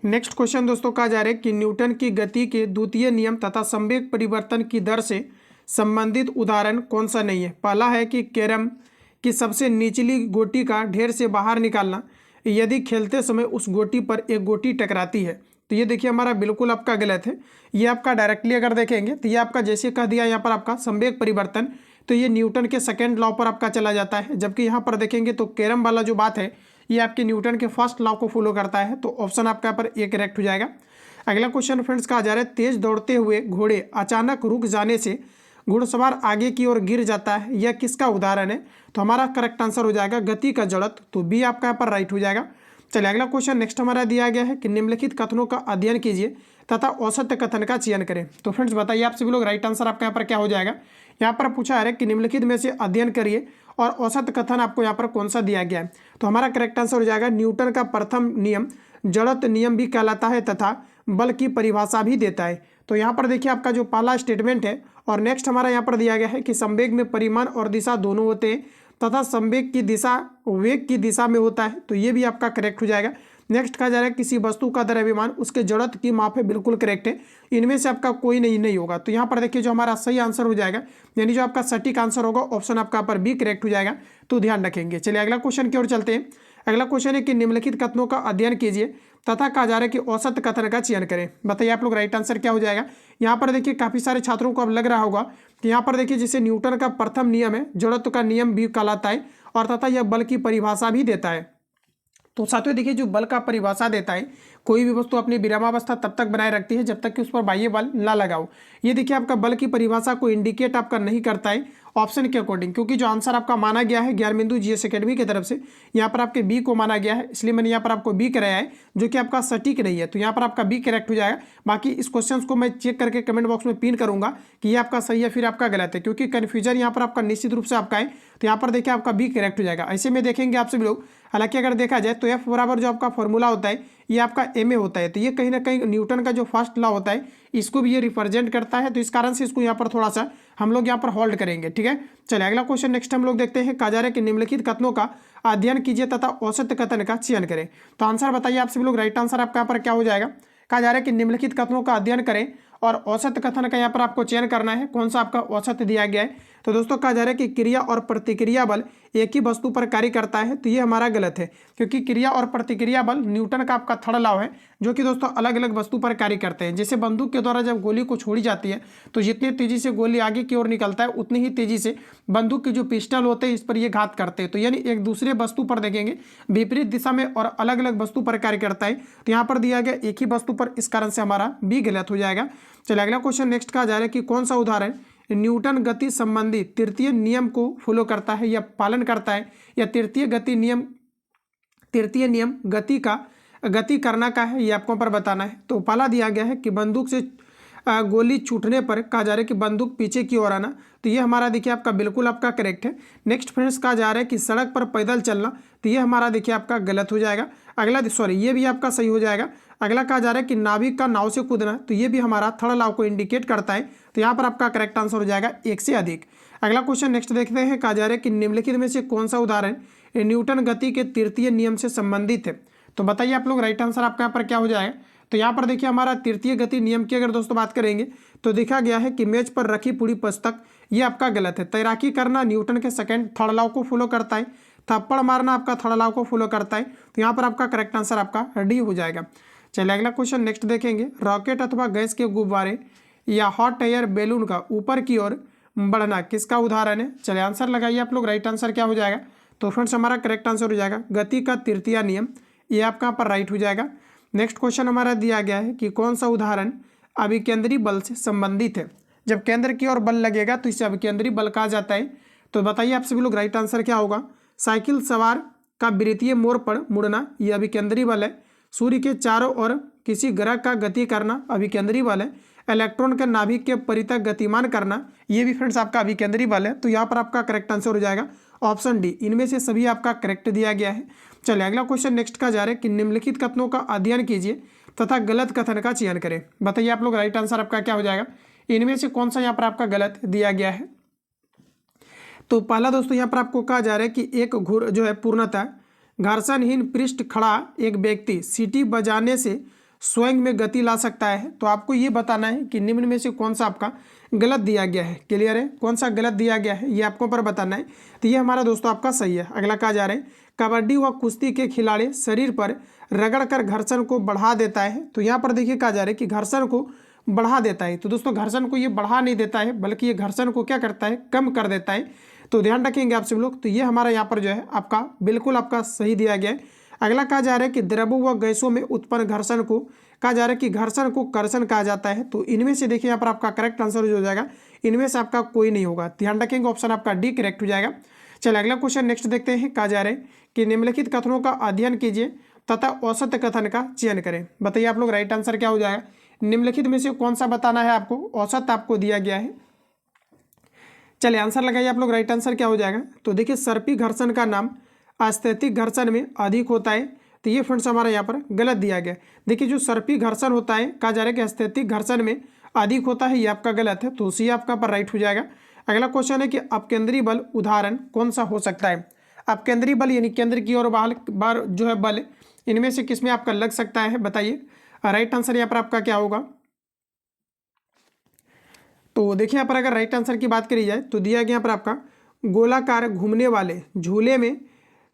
नेक्स्ट क्वेश्चन दोस्तों कहा जा रहा है कि न्यूटन की गति के द्वितीय नियम तथा संवेग परिवर्तन की दर से संबंधित उदाहरण कौन सा नहीं है। पहला है कि कैरम की सबसे निचली गोटी का ढेर से बाहर निकालना, यदि खेलते समय उस गोटी पर एक गोटी टकराती है। तो ये देखिए हमारा बिल्कुल आपका गलत है। ये आपका डायरेक्टली अगर देखेंगे तो ये आपका जैसे कह दिया यहाँ पर आपका संवेग परिवर्तन, तो ये न्यूटन के सेकेंड लॉ पर आपका चला जाता है। जबकि यहाँ पर देखेंगे तो कैरम वाला जो बात है ये आपके न्यूटन के फर्स्ट लॉ को फॉलो करता है। तो ऑप्शन आपका यहाँ पर ए करेक्ट हो जाएगा। अगला क्वेश्चन फ्रेंड्स कहा जा रहा है तेज दौड़ते हुए घोड़े अचानक रुक जाने से घुड़सवार आगे की ओर गिर जाता है, यह किसका उदाहरण है। तो हमारा करेक्ट आंसर हो जाएगा गति का जड़त्व। तो बी आपका यहाँ पर राइट हो जाएगा। चलिए अगला क्वेश्चन नेक्स्ट हमारा दिया गया है कि निम्नलिखित कथनों का अध्ययन कीजिए तथा औसत कथन का चयन करें। तो फ्रेंड्स बताइए आप सभी लोग, राइट आंसर आपका यहाँ पर क्या हो जाएगा। यहाँ पर पूछा है कि निम्नलिखित में से अध्ययन करिए और औसत कथन आपको यहाँ पर कौन सा दिया गया है। तो हमारा करेक्ट आंसर हो जाएगा न्यूटन का प्रथम नियम जड़त्व नियम भी कहलाता है तथा बल की परिभाषा भी देता है। तो यहाँ पर देखिए आपका जो पहला स्टेटमेंट है और नेक्स्ट हमारा यहाँ पर दिया गया है कि संवेग में परिमाण और दिशा दोनों होते हैं तथा संवेग की दिशा वेग की दिशा में होता है। तो ये भी आपका करेक्ट हो जाएगा। नेक्स्ट कहा जा रहा है किसी वस्तु का द्रव्यमान उसके जड़त्व की माप है, बिल्कुल करेक्ट है। इनमें से आपका कोई नहीं होगा। तो यहाँ पर देखिए जो हमारा सही आंसर हो जाएगा, यानी जो आपका सटीक आंसर होगा ऑप्शन आपका पर बी करेक्ट हो जाएगा। तो ध्यान रखेंगे। चलिए अगला क्वेश्चन की ओर चलते हैं। अगला क्वेश्चन है कि निम्नलिखित कथनों का अध्ययन कीजिए तथा कहा जा रहा है कि औसत कथन का चयन करें। बताइए आप लोग, राइट आंसर क्या हो जाएगा। यहाँ पर देखिए काफी सारे छात्रों को अब लग रहा होगा कि यहाँ पर देखिए जैसे न्यूटन का प्रथम नियम है जड़त्व का नियम भी कहलाता है और तथा यह बल की परिभाषा भी देता है। तो साथियों देखिए जो बल का परिभाषा देता है, कोई भी वस्तु अपनी विरामावस्था तब तक बनाए रखती है जब तक कि उस पर बाह्य बल ना लगाओ। ये देखिए आपका बल की परिभाषा को इंडिकेट आपका नहीं करता है ऑप्शन के अकॉर्डिंग, क्योंकि जो आंसर आपका माना गया है ज्ञानबिंदु जीएस एकेडमी की तरफ से यहाँ पर आपके बी को माना गया है, इसलिए मैंने यहाँ पर आपको बी कराया है जो कि आपका सटीक नहीं है। तो यहाँ पर आपका बी करेक्ट हो जाएगा। बाकी इस क्वेश्चन को मैं चेक करके कमेंट बॉक्स में पिन करूंगा कि ये आपका सही है फिर आपका गलत है, क्योंकि कन्फ्यूजन यहाँ पर आपका निश्चित रूप से आपका है। तो यहाँ पर देखिए आपका बी करेक्ट हो जाएगा। ऐसे में देखेंगे आप सभी लोग, हालांकि अगर देखा जाए तो एफ बराबर जो आपका फॉर्मूला होता है ये आपका एम ए होता है। तो ये कहीं ना कहीं न्यूटन का जो फर्स्ट लॉ होता है इसको भी ये रिप्रेजेंट करता है। तो इस कारण से इसको यहाँ पर थोड़ा सा हम लोग यहाँ पर होल्ड करेंगे, ठीक है। चलिए अगला क्वेश्चन नेक्स्ट हम लोग देखते हैं। कहा जा रहा है कि निम्नलिखित कथनों का अध्ययन कीजिए तथा औसत कथन का चयन करें। तो आंसर बताइए आप सभी लोग, राइट आंसर आपका यहाँ पर क्या हो जाएगा। कहा जा रहा है कि निम्नलिखित कथनों का अध्ययन करें और औसत कथन का यहाँ पर आपको चयन करना है। कौन सा आपका औसत दिया गया है। तो दोस्तों कहा जा रहा है कि क्रिया और प्रतिक्रिया बल एक ही वस्तु पर कार्य करता है। तो ये हमारा गलत है, क्योंकि क्रिया और प्रतिक्रिया बल न्यूटन का आपका थर्ड लॉ है जो कि दोस्तों अलग अलग वस्तु पर कार्य करते हैं। जैसे बंदूक के द्वारा जब गोली को छोड़ी जाती है तो जितनी तेजी से गोली आगे की ओर निकलता है उतनी ही तेजी से बंदूक के जो पिस्टल होते हैं इस पर ये घात करते हैं। तो यानी एक दूसरे वस्तु पर देखेंगे विपरीत दिशा में और अलग अलग वस्तु पर कार्य करता है। तो यहाँ पर दिया गया एक ही वस्तु पर, इस कारण से हमारा बी गलत हो जाएगा। चलिए अगला क्वेश्चन नेक्स्ट कहा जा रहा है कि कौन सा उदाहरण न्यूटन गति संबंधी तृतीय नियम को फॉलो करता है या पालन करता है, या तृतीय नियम गति करना का है, ये आपको पर बताना है। तो पहला दिया गया है कि बंदूक से गोली छूटने पर कहा जा रहा है कि बंदूक पीछे की ओर आना। तो ये हमारा देखिए आपका बिल्कुल आपका करेक्ट है। नेक्स्ट फ्रेंड्स कहा जा रहा है कि सड़क पर पैदल चलना। तो ये हमारा देखिए आपका गलत हो जाएगा। अगला सॉरी ये भी आपका सही हो जाएगा। अगला कहा जा रहा है कि नाविक का नाव से कूदना। तो ये भी हमारा थर्ड लॉ को इंडिकेट करता है। तो यहाँ पर आपका करेक्ट आंसर हो जाएगा एक से अधिक। अगला क्वेश्चन नेक्स्ट देखते हैं। कहा जा रहा है कि निम्नलिखित में से कौन सा उदाहरण न्यूटन गति के तृतीय नियम से संबंधित है। तो बताइए आप लोग, राइट आंसर आपका यहाँ पर क्या हो जाएगा। तो यहाँ पर देखिए हमारा तृतीय गति नियम की अगर दोस्तों बात करेंगे तो देखा गया है कि मेज पर रखी पूरी पुस्तक, ये आपका गलत है। तैराकी करना न्यूटन के सेकंड थर्ड लॉ को फॉलो करता है। थप्पड़ मारना आपका थर्ड लॉ को फॉलो करता है। तो यहाँ पर आपका करेक्ट आंसर आपका डी हो जाएगा। चलिए अगला क्वेश्चन नेक्स्ट देखेंगे। रॉकेट अथवा गैस के गुब्बारे या हॉट एयर बैलून का ऊपर की ओर बढ़ना किसका उदाहरण है। चलिए आंसर लगाइए आप लोग, राइट आंसर क्या हो जाएगा। तो फ्रेंड्स हमारा करेक्ट आंसर हो जाएगा गति का तृतीय नियम, ये आपका यहाँ पर राइट हो जाएगा। नेक्स्ट क्वेश्चन हमारा दिया गया है कि कौन सा उदाहरण अभिकेंद्री बल से संबंधित है। जब केंद्र की ओर बल लगेगा तो इसे अभिकेंद्री बल कहा जाता है। तो बताइए आप सभी लोग, राइट आंसर क्या होगा। साइकिल सवार का वृत्तीय मोड़ पर मुड़ना ये अभिकेंद्री बल है। सूर्य के चारों ओर किसी ग्रह का गति करना अभिकेंद्री बल है। इलेक्ट्रॉन के नाभिक के परितः गतिमान करना ये भी फ्रेंड्स आपका अभिकेंद्री बल है। तो यहाँ पर आपका करेक्ट आंसर हो जाएगा ऑप्शन डी। इनमें से सभी आपका करेक्ट दिया गया है। चलिए अगला क्वेश्चन नेक्स्ट का जा रहा है कि निम्नलिखित कथनों का अध्ययन कीजिए तथा गलत कथन का चयन करें। बताइए आप लोग राइट आंसर आपका क्या हो जाएगा, इनमें से कौन सा यहाँ पर आपका गलत दिया गया है। तो पहला दोस्तों यहाँ पर आपको कहा जा रहा है कि एक घुर जो है पूर्णतः घर्षणहीन पृष्ठ खड़ा एक व्यक्ति सीटी बजाने से स्वयं में गति ला सकता है। तो आपको ये बताना है कि निम्न में से कौन सा आपका गलत दिया गया है। क्लियर है, कौन सा गलत दिया गया है ये आपको पर बताना है। तो ये हमारा दोस्तों आपका सही है। अगला कहा जा रहा है कबड्डी व कुश्ती के खिलाड़ी शरीर पर रगड़कर घर्षण को बढ़ा देता है। तो यहाँ पर देखिए कहा जा रहा है कि घर्षण को बढ़ा देता है। तो दोस्तों घर्षण को ये बढ़ा नहीं देता है बल्कि ये घर्षण को क्या करता है, कम कर देता है। तो ध्यान रखेंगे आप सब लोग। तो ये हमारा यहाँ पर जो है आपका बिल्कुल आपका सही दिया गया है। अगला कहा जा रहा है कि द्रवों व गैसों में उत्पन्न घर्षण को कहा जा रहा है कि घर्षण को कर्षण कहा जाता है। तो इनमें से देखिए यहाँ पर आपका करेक्ट आंसर जो हो जाएगा इनमें से आपका कोई नहीं होगा। ध्यान रखेंगे ऑप्शन आपका डी करेक्ट हो जाएगा। चलिए अगला क्वेश्चन नेक्स्ट देखते हैं। कहा जा रहा है कि निम्नलिखित कथनों का अध्ययन कीजिए तथा औसत कथन का चयन करें। बताइए आप लोग राइट आंसर क्या हो जाएगा, निम्नलिखित में से कौन सा बताना है आपको, औसत आपको दिया गया है। चलिए आंसर लगाइए आप लोग राइट आंसर क्या हो जाएगा। तो देखिए सर्पी घर्षण का नाम अस्थैतिक घर्षण में अधिक होता है। तो ये फ्रेंड्स हमारा यहाँ पर गलत दिया गया। देखिए जो सर्पी घर्षण होता है कहा जा रहा है कि अस्थैतिक घर्षण में अधिक होता है, ये आपका गलत है। तो सी आपका पर राइट हो जाएगा। अगला क्वेश्चन है कि अपकेंद्री बल उदाहरण कौन सा हो सकता है। अपकेंद्री बल यानी केंद्र की ओर बार जो है बल, इनमें से किसमें आपका लग सकता है बताइए। राइट आंसर यहाँ पर आपका क्या होगा। तो देखिए यहाँ पर अगर राइट आंसर की बात करी जाए तो दिया गया यहाँ पर आपका गोलाकार घूमने वाले झूले में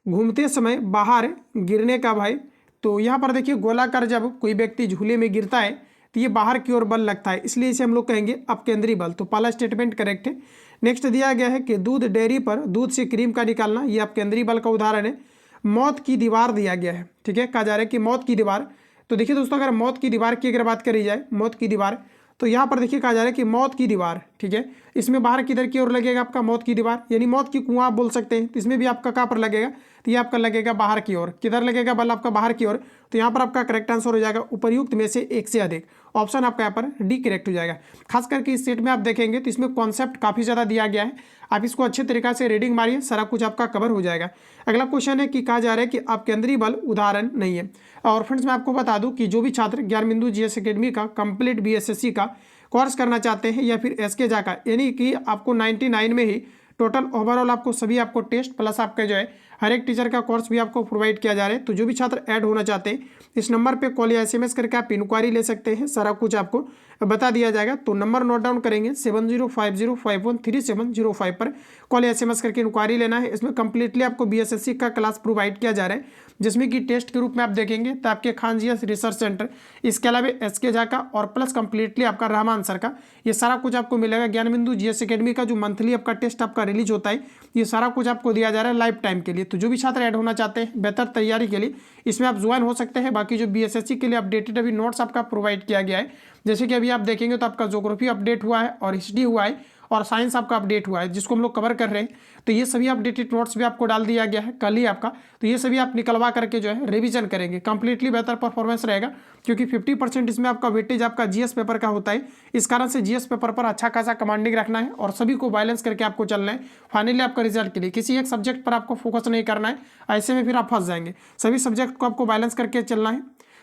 घूमते समय बाहर गिरने का भय। तो यहाँ पर देखिए गोलाकार जब कोई व्यक्ति झूले में गिरता है तो ये बाहर की ओर बल लगता है, इसलिए इसे हम लोग कहेंगे अपकेंद्री बल। तो पहला स्टेटमेंट करेक्ट है। नेक्स्ट दिया गया है कि दूध डेयरी पर दूध से क्रीम का निकालना, ये अपकेंद्री बल का उदाहरण है। मौत की दीवार दिया गया है, ठीक है, कहा जा रहा है कि मौत की दीवार। तो देखिए दोस्तों अगर मौत की दीवार की अगर बात करी जाए, मौत की दीवार, तो यहाँ पर देखिए कहा जा रहा है कि मौत की दीवार, ठीक है, इसमें बाहर किधर की ओर लगेगा आपका मौत की दीवार, यानी मौत की कुआं आप बोल सकते हैं। तो इसमें भी आपका कहाँ पर लगेगा, तो ये आपका लगेगा बाहर की ओर। किधर लगेगा बल आपका बाहर की ओर। तो यहाँ पर आपका करेक्ट आंसर हो जाएगा उपर्युक्त में से एक से अधिक। ऑप्शन आपका यहाँ पर डी करेक्ट हो जाएगा। खास करके इस सेट में आप देखेंगे तो इसमें कॉन्सेप्ट काफ़ी ज़्यादा दिया गया है। आप इसको अच्छे तरीक़ा से रीडिंग मारिए, सारा कुछ आपका कवर हो जाएगा। अगला क्वेश्चन है कि कहा जा रहा है कि अपकेंद्री बल उदाहरण नहीं है। और फ्रेंड्स मैं आपको बता दूं कि जो भी छात्र ज्ञानबिंदु जीएस एकेडमी का कंप्लीट बीएसएससी का कोर्स करना चाहते हैं या फिर एसके जा का, यानी कि आपको 99 में ही टोटल ओवरऑल आपको सभी आपको टेस्ट प्लस आपका जो है हर एक टीचर का कोर्स भी आपको प्रोवाइड किया जा रहा है। तो जो भी छात्र ऐड होना चाहते हैं इस नंबर पे कॉल या एसएमएस करके आप इंक्वायरी ले सकते हैं, सारा कुछ आपको बता दिया जाएगा। तो नंबर नोट डाउन करेंगे 7050513705 पर कॉल या एसएमएस करके इंक्वायरी लेना है। इसमें कंप्लीटली आपको बीएसएससी का क्लास प्रोवाइड किया जा रहा है, जिसमें कि टेस्ट के रूप में आप देखेंगे तो आपके खान जीएस रिसर्च सेंटर, इसके अलावा एसके झा का और प्लस कंप्लीटली आपका रहमान सर का, ये सारा कुछ आपको मिलेगा। ज्ञानबिंदु जीएस एकेडमी का जो मंथली आपका टेस्ट आपका रिलीज होता है, ये सारा कुछ आपको दिया जा रहा है लाइफ टाइम के लिए। तो जो भी छात्र ऐड होना चाहते हैं बेहतर तैयारी के लिए इसमें आप ज्वाइन हो सकते हैं। बाकी जो बीएसएससी के लिए अपडेटेड अभी नोट्स आपका प्रोवाइड किया गया है, जैसे कि अभी आप देखेंगे तो आपका ज्योग्राफी अपडेट हुआ है और हिस्ट्री हुआ है और साइंस आपका अपडेट हुआ है, जिसको हम लोग कवर कर रहे हैं। तो ये सभी अपडेटेड नोट्स भी आपको डाल दिया गया है कल ही आपका। तो ये सभी आप निकलवा करके जो है रिवीजन करेंगे, कंप्लीटली बेहतर परफॉर्मेंस रहेगा, क्योंकि 50% इसमें आपका वेटेज आपका जीएस पेपर का होता है। इस कारण से जीएस पेपर पर अच्छा खासा कमांडिंग रखना है और सभी को बैलेंस करके आपको चलना है फाइनली आपका रिजल्ट के लिए। किसी एक सब्जेक्ट पर आपको फोकस नहीं करना है, ऐसे में फिर आप फंस जाएंगे। सभी सब्जेक्ट को आपको बैलेंस करके चलना है।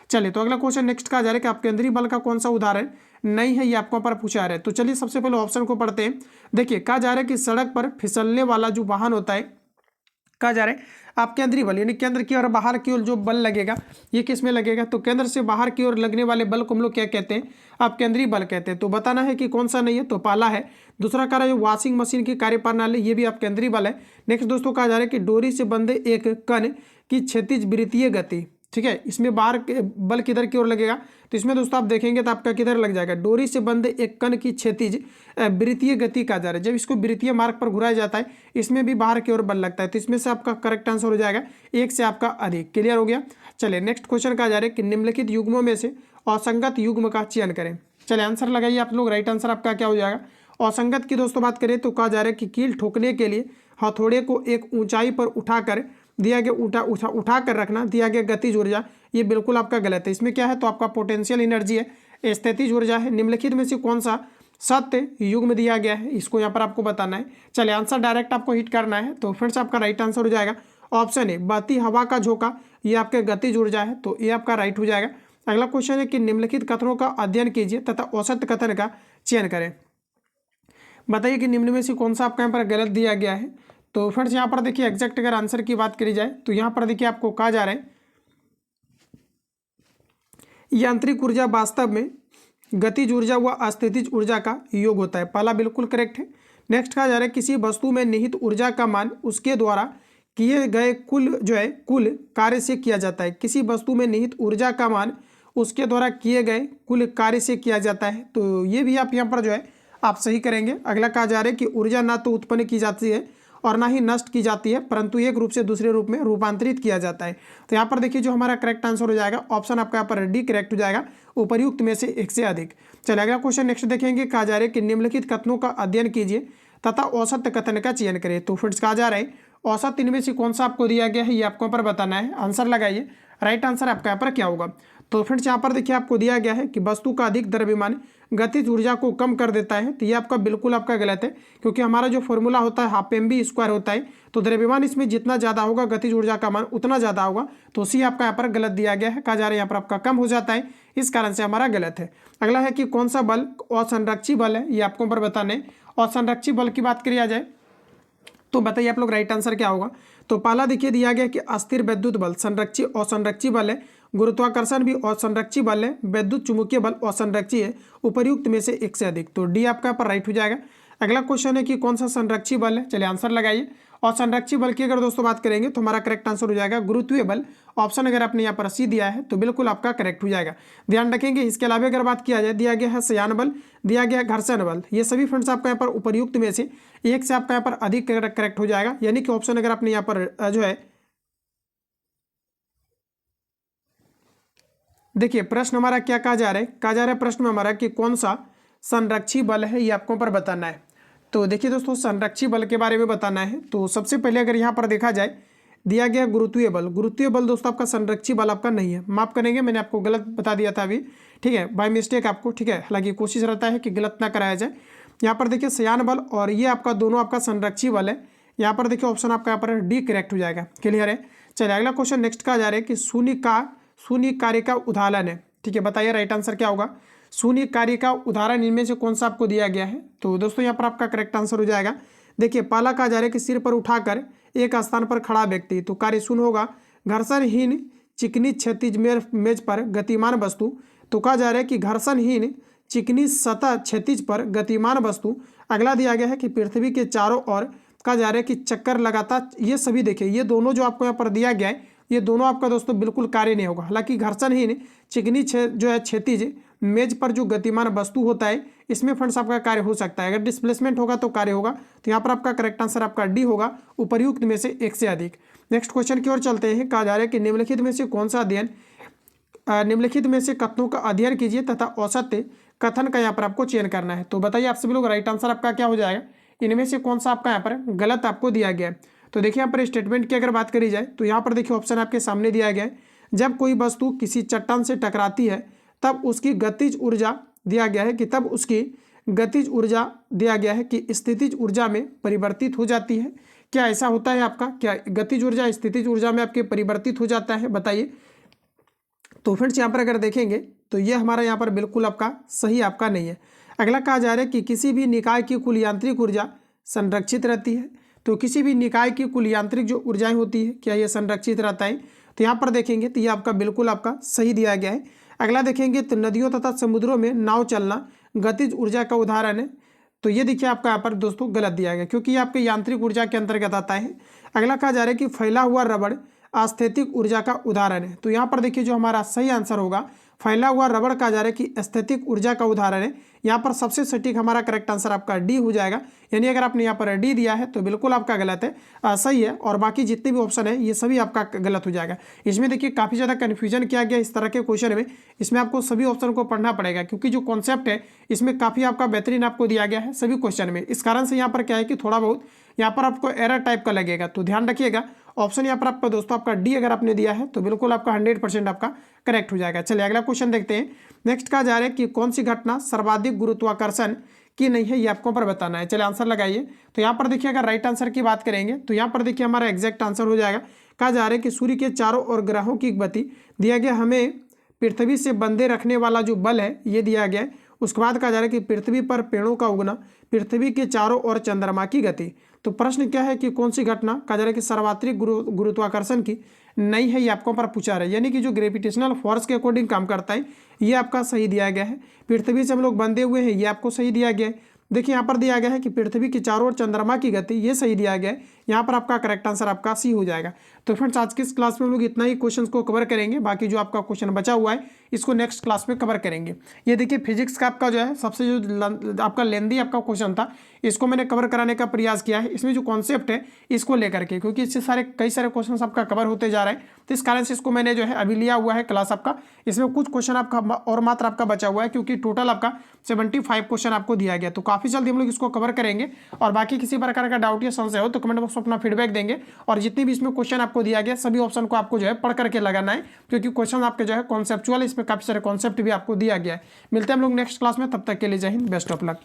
चलिए तो अगला क्वेश्चन नेक्स्ट का जा रहा है कि अपकेंद्री बल का कौन सा उदाहरण नहीं है, ये आपको पर पूछा जा रहा है। तो चलिए सबसे पहले ऑप्शन को पढ़ते हैं। देखिए कहा जा रहा है कि सड़क पर फिसलने वाला जो वाहन होता है, कहा जा रहा है अपकेंद्री बल, यानी केंद्र की ओर बाहर की ओर जो बल लगेगा ये किस में लगेगा। तो केंद्र से बाहर की ओर लगने वाले बल को हम लोग क्या कहते हैं, अपकेंद्री बल कहते हैं। तो बताना है कि कौन सा नहीं है। तो पहला है, दूसरा कह रहा है वॉशिंग मशीन की कार्यप्रणाली, ये भी अपकेंद्री बल है। नेक्स्ट दोस्तों कहा जा रहा है कि डोरी से बंधे एक कण की क्षैतिज वृत्तीय गति, ठीक है, इसमें बाहर बल किधर की ओर लगेगा। तो इसमें दोस्तों आप देखेंगे तो आपका किधर लग जाएगा, डोरी से बंधे एक कण की क्षैतिज वृत्तीय गति कहा जा रहा है। जब इसको वृत्तीय मार्ग पर घुराया जाता है इसमें भी बाहर की ओर बल लगता है। तो इसमें से आपका करेक्ट आंसर हो जाएगा एक से आपका अधिक। क्लियर हो गया। चलिए नेक्स्ट क्वेश्चन कहा जा रहा है कि निम्नलिखित युग्मों में से असंगत युग्म का चयन करें। चलिए आंसर लगाइए आप लोग। राइट आंसर आपका क्या हो जाएगा। असंगत की दोस्तों बात करें तो कहा जा रहा है कि कील ठोकने के लिए हथौड़े को एक ऊंचाई पर उठाकर दिया गया उठा कर रखना दिया गया गतिज ऊर्जा, ये बिल्कुल आपका गलत है। इसमें क्या है, तो आपका पोटेंशियल एनर्जी है, स्थितिज ऊर्जा है। निम्नलिखित में से कौन सा सत्य युग्म दिया गया है, इसको यहाँ पर आपको बताना है। चलिए आंसर डायरेक्ट आपको हिट करना है। तो फ्रेंड्स आपका राइट आंसर हो जाएगा ऑप्शन ए, बहती हवा का झोंका, ये आपके गतिज ऊर्जा है, तो ये आपका राइट हो जाएगा। अगला क्वेश्चन है कि निम्नलिखित कथनों का अध्ययन कीजिए तथा औसत कथन का चयन करें। बताइए कि निम्न में से कौन सा आपका यहाँ पर गलत दिया गया है। तो फ्रेंड्स यहाँ पर देखिए एग्जैक्ट अगर आंसर की बात करी जाए तो यहाँ पर देखिए आपको कहा जा रहा है यांत्रिक ऊर्जा वास्तव में गतिज ऊर्जा व अस्थितिज ऊर्जा का योग होता है, पहला बिल्कुल करेक्ट है। नेक्स्ट कहा जा रहा है किसी वस्तु में निहित ऊर्जा का मान उसके द्वारा किए गए कुल कार्य से किया जाता है। किसी वस्तु में निहित ऊर्जा का मान उसके द्वारा किए गए कुल कार्य से किया जाता है, तो ये भी आप यहाँ पर आप सही करेंगे। अगला कहा जा रहा है कि ऊर्जा ना तो उत्पन्न की जाती है और ना ही नष्ट की जाती है, परंतु एक रूप से दूसरे रूप में रूपांतरित किया जाता है। तो यहाँ पर देखिए जो हमारा करेक्ट आंसर हो जाएगा ऑप्शन आपका यहाँ पर डी करेक्ट हो जाएगा, उपर्युक्त में से एक से अधिक। चलिए अगला क्वेश्चन नेक्स्ट देखेंगे। कहा जा रहा है कि निम्नलिखित कथनों का अध्ययन कीजिए तथा औसत कथन का चयन करें। तो फ्रेंड्स कहा जा रहा है औसत इनमें से कौन सा आपको दिया गया है, ये आपको यहाँ पर बताना है। आंसर लगाइए, राइट आंसर आपका यहाँ पर क्या होगा। तो फ्रेंड्स यहाँ पर देखिए आपको दिया गया है कि वस्तु का अधिक द्रव्यमान गतिज ऊर्जा को कम कर देता है, तो ये आपका बिल्कुल आपका गलत है, क्योंकि हमारा जो फॉर्मूला होता है हाफ एम बी स्क्वायर होता है, तो द्रव्यमान इसमें जितना ज़्यादा होगा गतिज ऊर्जा का मान उतना ज़्यादा होगा, तो सी आपका यहाँ पर गलत दिया गया है। कहा जा रहा है यहाँ पर आपका कम हो जाता है, इस कारण से हमारा गलत है। अगला है कि कौन सा बल असंरक्षी बल है, ये आपको पर बताने। असंरक्षी बल की बात करी जाए तो बताइए आप लोग राइट आंसर क्या होगा। तो पहला देखिए दिया गया कि अस्थिर विद्युत बल असंरक्षी बल है, गुरुत्वाकर्षण भी असंरक्षी बल है, विद्युत चुंबकीय बल असंरक्षी है, उपर्युक्त में से एक से अधिक, तो डी आपका पर राइट हो जाएगा। अगला क्वेश्चन है कि कौन सा संरक्षी बल है, चलिए आंसर लगाइए। और संरक्षी बल की अगर दोस्तों बात करेंगे तो हमारा करेक्ट आंसर हो जाएगा गुरुत्वीय बल। ऑप्शन अगर आपने यहाँ पर सी दिया है तो बिल्कुल आपका करेक्ट हो जाएगा, ध्यान रखेंगे। इसके अलावा अगर बात किया जाए दिया गया है शयान बल, दिया गया है घर्षण बल, ये सभी फ्रेंड्स आपका यहाँ पर उपर्युक्त में से एक से आपका यहाँ पर अधिक करेक्ट हो जाएगा, यानी कि ऑप्शन अगर आपने यहाँ पर देखिए प्रश्न हमारा क्या कहा जा रहा है। कहा जा रहा है प्रश्न में हमारा कि कौन सा संरक्षी बल है, ये आपको पर बताना है। तो देखिए दोस्तों संरक्षी बल के बारे में बताना है। तो सबसे पहले अगर यहाँ पर देखा जाए दिया गया गुरुत्वीय बल, गुरुत्वीय बल दोस्तों आपका संरक्षी बल आपका नहीं है, माफ करेंगे मैंने आपको गलत बता दिया था अभी, ठीक है, बाय मिस्टेक आपको, ठीक है, हालांकि कोशिश रहता है कि गलत ना कराया जाए। यहाँ पर देखिए शयान बल और ये आपका दोनों आपका संरक्षी बल है। यहाँ पर देखिए ऑप्शन आपका यहाँ पर डी करेक्ट हो जाएगा, क्लियर है। चलिए अगला क्वेश्चन नेक्स्ट का जा रहा है कि शून्य कार्य का उदाहरण है, ठीक है, बताइए राइट आंसर क्या होगा। शून्य कार्य का उदाहरण इनमें से कौन सा आपको दिया गया है। तो दोस्तों यहाँ पर आपका करेक्ट आंसर हो जाएगा। देखिए पहला कहा जा रहा है कि सिर पर उठाकर एक स्थान पर खड़ा व्यक्ति, तो कार्य शून्य होगा। घर्षणहीन चिकनी क्षैतिज मेज पर गतिमान वस्तु, तो कहा जा रहा है कि घर्षणहीन चिकनी सतह क्षैतिज पर गतिमान वस्तु। अगला दिया गया है कि पृथ्वी के चारों ओर कहा जा रहा है कि चक्कर लगातार, ये सभी देखिए ये दोनों जो आपको यहाँ पर दिया गया है ये दोनों आपका दोस्तों बिल्कुल कार्य नहीं होगा। हालांकि घर्षणहीन चिकनी क्षैतिज मेज पर जो गतिमान वस्तु होता है इसमें फ्रेंड्स आपका कार्य हो सकता है। अगर डिस्प्लेसमेंट होगा तो कार्य होगा, तो यहाँ पर आपका करेक्ट आंसर आपका डी होगा, उपर्युक्त में से एक से अधिक। नेक्स्ट क्वेश्चन की ओर चलते हैं। कहा जा रहा है कि निम्नलिखित में से कौन सा अध्ययन निम्नलिखित में से कथनों का अध्ययन कीजिए तथा औसत कथन का यहाँ पर आपको चयन करना है। तो बताइए आप सभी लोग राइट आंसर आपका क्या हो जाएगा, इनमें से कौन सा आपका यहाँ पर गलत आपको दिया गया है। तो देखिए यहाँ पर स्टेटमेंट की अगर बात करी जाए तो यहाँ पर देखिए ऑप्शन आपके सामने दिया गया है, जब कोई वस्तु किसी चट्टान से टकराती है तब उसकी गतिज ऊर्जा दिया गया है कि स्थितिज ऊर्जा में परिवर्तित हो जाती है। क्या ऐसा होता है आपका, क्या गतिज ऊर्जा स्थितिज ऊर्जा में आपके परिवर्तित हो जाता है, बताइए। तो फ्रेंड्स यहाँ पर अगर देखेंगे तो ये हमारा यहाँ पर बिल्कुल आपका सही आपका नहीं है। अगला कहा जा रहा है कि किसी भी निकाय की कुल यांत्रिक ऊर्जा संरक्षित रहती है। तो किसी भी निकाय की कुल यांत्रिक जो ऊर्जाएं होती है क्या ये संरक्षित रहता है। तो यहाँ पर देखेंगे तो ये आपका बिल्कुल आपका सही दिया गया है। अगला देखेंगे तो नदियों तथा समुद्रों में नाव चलना गतिज ऊर्जा का उदाहरण है। तो ये देखिए आपका यहाँ पर दोस्तों गलत दिया गया, क्योंकि ये आपके यांत्रिक ऊर्जा के अंतर्गत आता है। अगला कहा जा रहा है कि फैला हुआ रबड़ अस्थैतिक ऊर्जा का उदाहरण है। तो यहाँ पर देखिए जो हमारा सही आंसर होगा, फैला हुआ रबड़ कहा जा रहा है कि स्थैतिक ऊर्जा का उदाहरण है। यहाँ पर सबसे सटीक हमारा करेक्ट आंसर आपका डी हो जाएगा। यानी अगर आपने यहाँ पर डी दिया है तो बिल्कुल आपका गलत है, सही है, और बाकी जितने भी ऑप्शन है ये सभी आपका गलत हो जाएगा। इसमें देखिए काफ़ी ज़्यादा कन्फ्यूजन किया गया इस तरह के क्वेश्चन में। इसमें आपको सभी ऑप्शन को पढ़ना पड़ेगा क्योंकि जो कॉन्सेप्ट है इसमें काफ़ी आपका बेहतरीन आपको दिया गया है सभी क्वेश्चन में। इस कारण से यहाँ पर क्या है कि थोड़ा बहुत यहाँ पर आपको एरर टाइप का लगेगा, तो ध्यान रखिएगा। ऑप्शन यहाँ पर आपका दोस्तों आपका डी अगर आपने दिया है तो बिल्कुल आपका 100% आपका करेक्ट हो जाएगा। चलिए अगला क्वेश्चन देखते हैं। नेक्स्ट कहा जा रहा है कि कौन सी घटना सर्वाधिक गुरुत्वाकर्षण की नहीं है, ये आपको पर बताना है। चलिए आंसर लगाइए। तो यहाँ पर देखिए अगर राइट आंसर की बात करेंगे तो यहाँ पर देखिए हमारा एग्जैक्ट आंसर हो जाएगा। कहा जा रहा है कि सूर्य के चारों ओर ग्रहों की गति दिया गया, हमें पृथ्वी से बंधे रखने वाला जो बल है ये दिया गया है। उसके बाद कहा जा रहा है कि पृथ्वी पर पेड़ों का उगना, पृथ्वी के चारों ओर चंद्रमा की गति। तो प्रश्न क्या है कि कौन सी घटना कहा जा रहा है कि सर्वाधिक गुरुत्वाकर्षण की नहीं है, ये आपको पर पूछा रहा है। यानी कि जो ग्रेविटेशनल फोर्स के अकॉर्डिंग काम करता है ये आपका सही दिया गया है। पृथ्वी से हम लोग बंधे हुए हैं, ये आपको सही दिया गया है। देखिए यहाँ पर दिया गया है कि पृथ्वी के चारों ओर चंद्रमा की गति, ये सही दिया गया है। यहाँ पर आपका करेक्ट आंसर आपका सी हो जाएगा। तो फ्रेंड्स आज की इस क्लास में हम लोग इतना ही क्वेश्चंस को कवर करेंगे। बाकी जो आपका क्वेश्चन बचा हुआ है इसको नेक्स्ट क्लास में कवर करेंगे। ये देखिए फिजिक्स का आपका जो है सबसे जो आपका लेंदी आपका क्वेश्चन था इसको मैंने कवर कराने का प्रयास किया है। इसमें जो कॉन्सेप्ट है इसको लेकर के, क्योंकि इससे कई सारे क्वेश्चन आपका कवर होते जा रहे हैं, तो इस कारण से इसको मैंने जो है अभी लिया हुआ है क्लास आपका। इसमें कुछ क्वेश्चन आपका और मात्र आपका बचा हुआ है क्योंकि टोटल आपका 75 क्वेश्चन आपको दिया गया। तो काफ़ी जल्दी हम लोग इसको कवर करेंगे। और बाकी किसी प्रकार का डाउट या संशय हो तो कमेंट बॉक्स में अपना फीडबैक देंगे। और जितने भी इसमें क्वेश्चन आपको दिया गया सभी ऑप्शन को आपको जो है पढ़ करके लगाना है, क्योंकि क्वेश्चन आपके जो है कॉन्सेप्चुअल, इसमें काफ़ी सारे कॉन्सेप्ट भी आपको दिया गया है। मिलते हैं हम लोग नेक्स्ट क्लास में, तब तक के लिए जय हिंद, बेस्ट ऑफ लक।